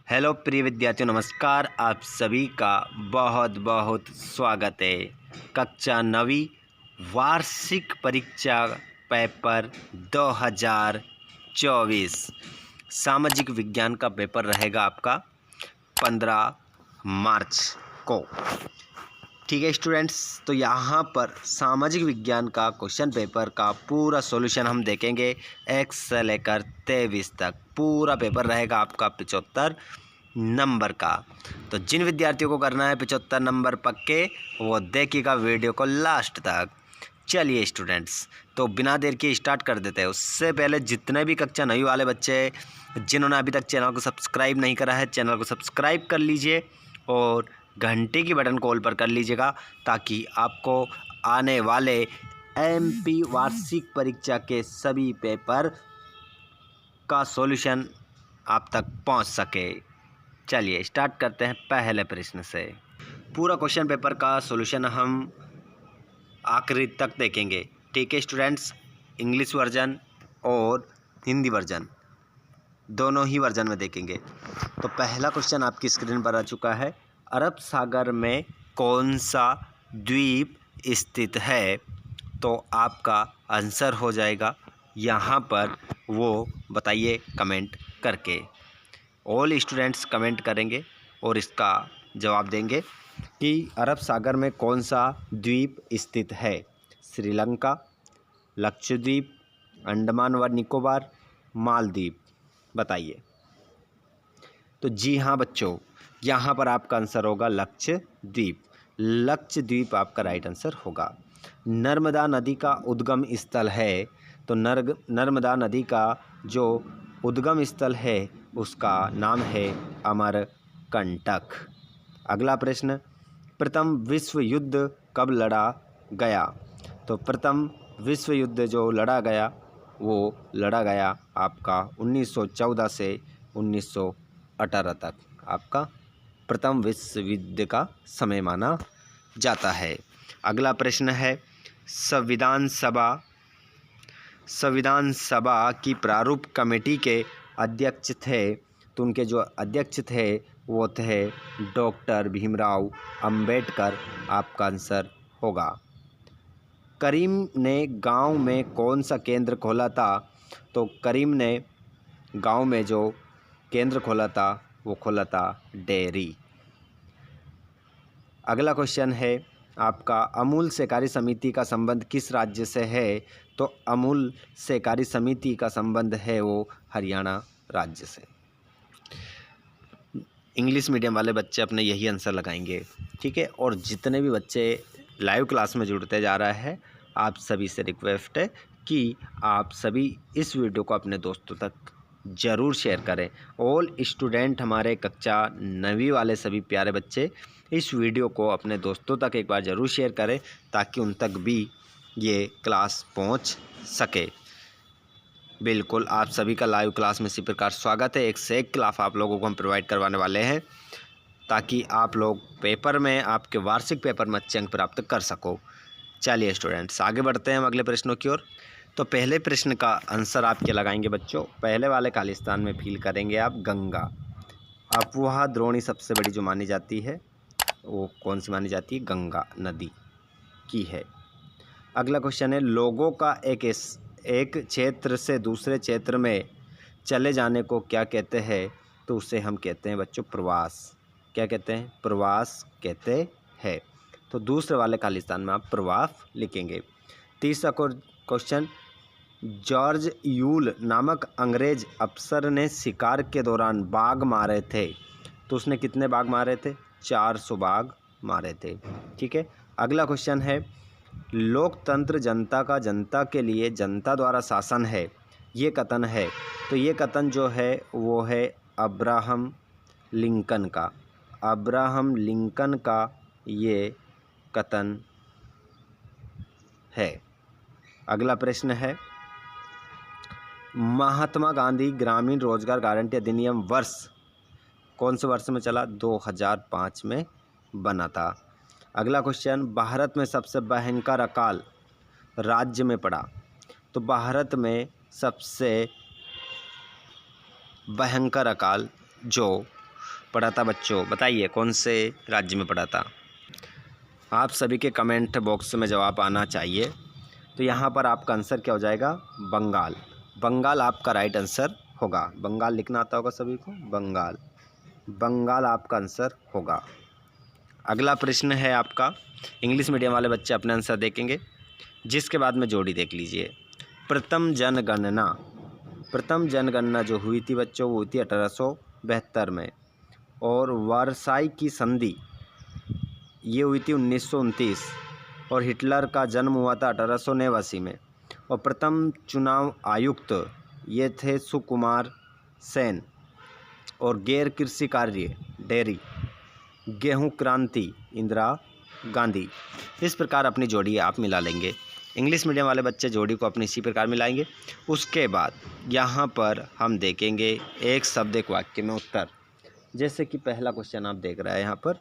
Hello प्रिय विद्यार्थियों, नमस्कार। आप सभी का बहुत बहुत स्वागत है। कक्षा 9वीं वार्षिक परीक्षा पेपर 2024 सामाजिक विज्ञान का पेपर रहेगा आपका 15 मार्च को। ठीक है स्टूडेंट्स, तो यहाँ पर सामाजिक विज्ञान का क्वेश्चन पेपर का पूरा सॉल्यूशन हम देखेंगे 1 से लेकर 23 तक। पूरा पेपर रहेगा आपका 75 नंबर का। तो जिन विद्यार्थियों को करना है 75 नंबर पक्के, वो देखिएगा वीडियो को लास्ट तक। चलिए स्टूडेंट्स, तो बिना देर के स्टार्ट कर देते हैं। उससे पहले जितने भी कक्षा 9वीं वाले बच्चे जिन्होंने अभी तक चैनल को सब्सक्राइब नहीं करा है, चैनल को सब्सक्राइब कर लीजिए और घंटे की बटन को ऑल पर कर लीजिएगा, ताकि आपको आने वाले एमपी वार्षिक परीक्षा के सभी पेपर का सॉल्यूशन आप तक पहुंच सके। चलिए स्टार्ट करते हैं पहले प्रश्न से। पूरा क्वेश्चन पेपर का सॉल्यूशन हम आखिरी तक देखेंगे। ठीक है स्टूडेंट्स, इंग्लिश वर्जन और हिंदी वर्जन दोनों ही वर्जन में देखेंगे। तो पहला क्वेश्चन आपकी स्क्रीन पर आ चुका है। अरब सागर में कौन सा द्वीप स्थित है? तो आपका आंसर हो जाएगा यहाँ पर, वो बताइए कमेंट करके। ऑल स्टूडेंट्स कमेंट करेंगे और इसका जवाब देंगे कि अरब सागर में कौन सा द्वीप स्थित है। श्रीलंका, लक्षद्वीप, अंडमान व निकोबार, मालदीव, बताइए। तो जी हाँ बच्चों, यहाँ पर आपका आंसर होगा लक्षद्वीप। लक्षद्वीप आपका राइट आंसर होगा। नर्मदा नदी का उद्गम स्थल है, तो नर्मदा नदी का जो उद्गम स्थल है उसका नाम है अमरकंटक। अगला प्रश्न, प्रथम विश्व युद्ध कब लड़ा गया? तो प्रथम विश्व युद्ध जो लड़ा गया वो लड़ा गया आपका 1914 से 1918 तक आपका प्रथम विश्व युद्ध का समय माना जाता है। अगला प्रश्न है, संविधान सभा की प्रारूप कमेटी के अध्यक्ष थे, तो उनके जो अध्यक्ष थे वो थे डॉक्टर भीमराव अंबेडकर। आपका आंसर होगा। करीम ने गांव में कौन सा केंद्र खोला था? तो करीम ने गांव में जो केंद्र खोला था वो खोला था डेयरी। अगला क्वेश्चन है आपका, अमूल सहकारी समिति का संबंध किस राज्य से है? तो अमूल सहकारी समिति का संबंध है वो हरियाणा राज्य से। इंग्लिश मीडियम वाले बच्चे अपने यही आंसर लगाएंगे। ठीक है, और जितने भी बच्चे लाइव क्लास में जुड़ते जा रहा है, आप सभी से रिक्वेस्ट है कि आप सभी इस वीडियो को अपने दोस्तों तक ज़रूर शेयर करें। ऑल स्टूडेंट, हमारे कक्षा 9वीं वाले सभी प्यारे बच्चे इस वीडियो को अपने दोस्तों तक एक बार ज़रूर शेयर करें, ताकि उन तक भी ये क्लास पहुंच सके। बिल्कुल, आप सभी का लाइव क्लास में इसी प्रकार स्वागत है। एक से एक क्लास आप लोगों को हम प्रोवाइड करवाने वाले हैं, ताकि आप लोग पेपर में, आपके वार्षिक पेपर में अच्छे अंक प्राप्त कर सको। चलिए स्टूडेंट्स, आगे बढ़ते हैं हम अगले प्रश्नों की ओर। तो पहले प्रश्न का आंसर आप क्या लगाएंगे बच्चों? पहले वाले खालिस्तान में फील करेंगे आप गंगा। अफवाह द्रोणी सबसे बड़ी जो मानी जाती है वो कौन सी मानी जाती है? गंगा नदी की है। अगला क्वेश्चन है, लोगों का एक क्षेत्र से दूसरे क्षेत्र में चले जाने को क्या कहते हैं? तो उसे हम कहते हैं बच्चों प्रवास। क्या कहते हैं? प्रवास कहते हैं। तो दूसरे वाले खालिस्तान में आप प्रवास लिखेंगे। तीसरा क्वेश्चन, जॉर्ज यूल नामक अंग्रेज अफसर ने शिकार के दौरान बाघ मारे थे, तो उसने कितने बाघ मारे थे? 400 बाघ मारे थे। ठीक है। अगला क्वेश्चन है, लोकतंत्र जनता का जनता के लिए जनता द्वारा शासन है, ये कथन है, तो ये कथन जो है वो है अब्राहम लिंकन का। अब्राहम लिंकन का ये कथन है। अगला प्रश्न है, महात्मा गांधी ग्रामीण रोजगार गारंटी अधिनियम वर्ष कौन से वर्ष में चला? 2005 में बना था। अगला क्वेश्चन, भारत में सबसे भयंकर अकाल राज्य में पड़ा, तो भारत में सबसे भयंकर अकाल जो पढ़ा था बच्चों? बताइए कौन से राज्य में पढ़ा था? आप सभी के कमेंट बॉक्स में जवाब आना चाहिए। तो यहाँ पर आपका आंसर क्या हो जाएगा? बंगाल। बंगाल आपका राइट आंसर होगा। बंगाल लिखना आता होगा सभी को, बंगाल। बंगाल आपका आंसर होगा। अगला प्रश्न है आपका, इंग्लिश मीडियम वाले बच्चे अपने आंसर देखेंगे, जिसके बाद में जोड़ी देख लीजिए। प्रथम जनगणना जो हुई थी बच्चों, वो हुई थी 1872 में। और वर्साई की संधि ये हुई थी 1929। और हिटलर का जन्म हुआ था 1889 में। और प्रथम चुनाव आयुक्त ये थे सुकुमार सेन। और गैर कृषि कार्य डेयरी गेहूं क्रांति इंदिरा गांधी। इस प्रकार अपनी जोड़ी आप मिला लेंगे। इंग्लिश मीडियम वाले बच्चे जोड़ी को अपनी इसी प्रकार मिलाएंगे। उसके बाद यहाँ पर हम देखेंगे एक शब्द एक वाक्य में उत्तर। जैसे कि पहला क्वेश्चन आप देख रहे हैं यहाँ पर,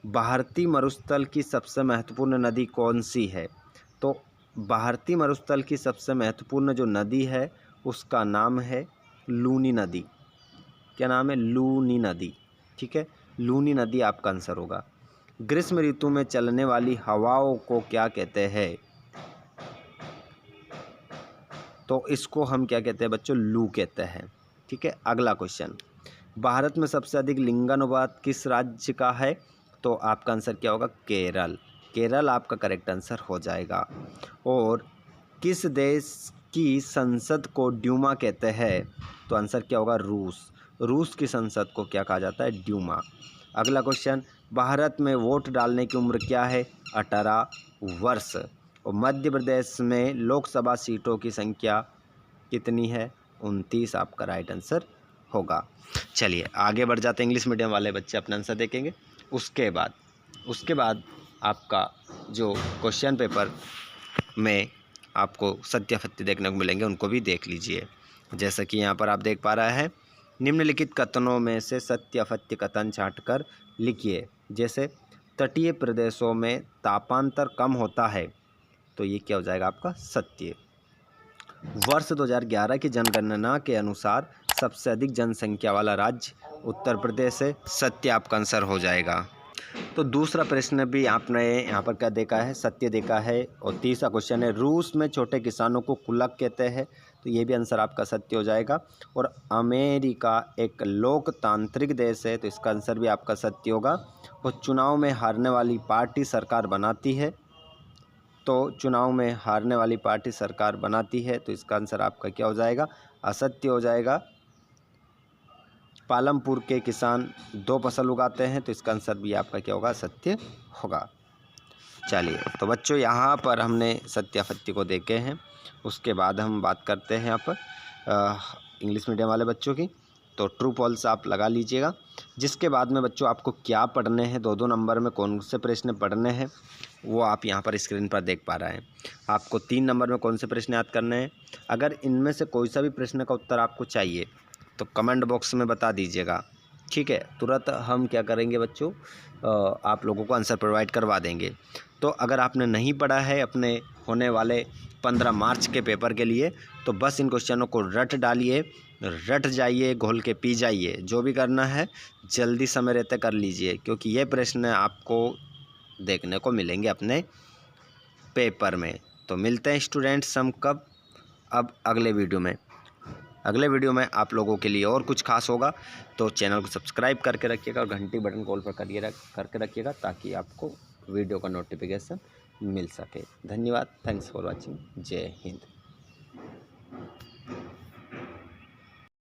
भारतीय मरुस्थल की सबसे महत्वपूर्ण नदी कौन सी है? तो भारतीय मरुस्थल की सबसे महत्वपूर्ण जो नदी है उसका नाम है लूनी नदी। क्या नाम है? लूनी नदी। ठीक है, लूनी नदी आपका आंसर होगा। ग्रीष्म ऋतु में चलने वाली हवाओं को क्या कहते हैं? तो इसको हम क्या कहते हैं बच्चों? लू कहते हैं। ठीक है, अगला क्वेश्चन, भारत में सबसे अधिक लिंगानुपात किस राज्य का है? तो आपका आंसर क्या होगा? केरल। केरल आपका करेक्ट आंसर हो जाएगा। और किस देश की संसद को ड्यूमा कहते हैं? तो आंसर क्या होगा? रूस। रूस की संसद को क्या कहा जाता है? ड्यूमा। अगला क्वेश्चन, भारत में वोट डालने की उम्र क्या है? 18 वर्ष। और मध्य प्रदेश में लोकसभा सीटों की संख्या कितनी है? 29 आपका राइट आंसर होगा। चलिए आगे बढ़ जाते हैं। इंग्लिश मीडियम वाले बच्चे अपना आंसर देखेंगे। उसके बाद आपका जो क्वेश्चन पेपर में आपको सत्य फत्य देखने को मिलेंगे, उनको भी देख लीजिए। जैसा कि यहाँ पर आप देख पा रहे हैं, निम्नलिखित कथनों में से सत्य फत्य कथन छांटकर लिखिए। जैसे तटीय प्रदेशों में तापांतर कम होता है, तो ये क्या हो जाएगा आपका? सत्य। वर्ष 2011 की जनगणना के अनुसार सबसे अधिक जनसंख्या वाला राज्य उत्तर प्रदेश है। सत्य आपका आंसर हो जाएगा। तो दूसरा प्रश्न भी आपने यहाँ पर क्या देखा है? सत्य देखा है। और तीसरा क्वेश्चन है, रूस में छोटे किसानों को कुलक कहते हैं, तो ये भी आंसर आपका सत्य हो जाएगा। और अमेरिका एक लोकतांत्रिक देश है, तो इसका आंसर भी आपका सत्य होगा। और चुनाव में हारने वाली पार्टी सरकार बनाती है, तो चुनाव में हारने वाली पार्टी सरकार बनाती है, तो इसका आंसर आपका क्या हो जाएगा? असत्य हो जाएगा। पालमपुर के किसान 2 फसल उगाते हैं, तो इसका आंसर भी आपका क्या होगा? सत्य होगा। चलिए तो बच्चों यहाँ पर हमने सत्य फत्य को देखे हैं। उसके बाद हम बात करते हैं यहाँ पर इंग्लिश मीडियम वाले बच्चों की। तो ट्रू फॉल्स आप लगा लीजिएगा। जिसके बाद में बच्चों आपको क्या पढ़ने हैं, 2-2 नंबर में कौन से प्रश्न पढ़ने हैं, वो आप यहाँ पर स्क्रीन पर देख पा रहे हैं। आपको 3 नंबर में कौन से प्रश्न याद करने हैं। अगर इनमें से कोई सा भी प्रश्न का उत्तर आपको चाहिए तो कमेंट बॉक्स में बता दीजिएगा। ठीक है, तुरंत हम क्या करेंगे बच्चों, आप लोगों को आंसर प्रोवाइड करवा देंगे। तो अगर आपने नहीं पढ़ा है अपने होने वाले 15 मार्च के पेपर के लिए, तो बस इन क्वेश्चनों को रट जाइए, घोल के पी जाइए। जो भी करना है जल्दी समय रहते कर लीजिए, क्योंकि ये प्रश्न आपको देखने को मिलेंगे अपने पेपर में। तो मिलते हैं स्टूडेंट्स हम कब? अब अगले वीडियो में आप लोगों के लिए और कुछ खास होगा। तो चैनल को सब्सक्राइब करके रखिएगा और घंटी बटन कॉल पर करके रखिएगा, ताकि आपको वीडियो का नोटिफिकेशन मिल सके। धन्यवाद। Thanks for watching. जय हिंद।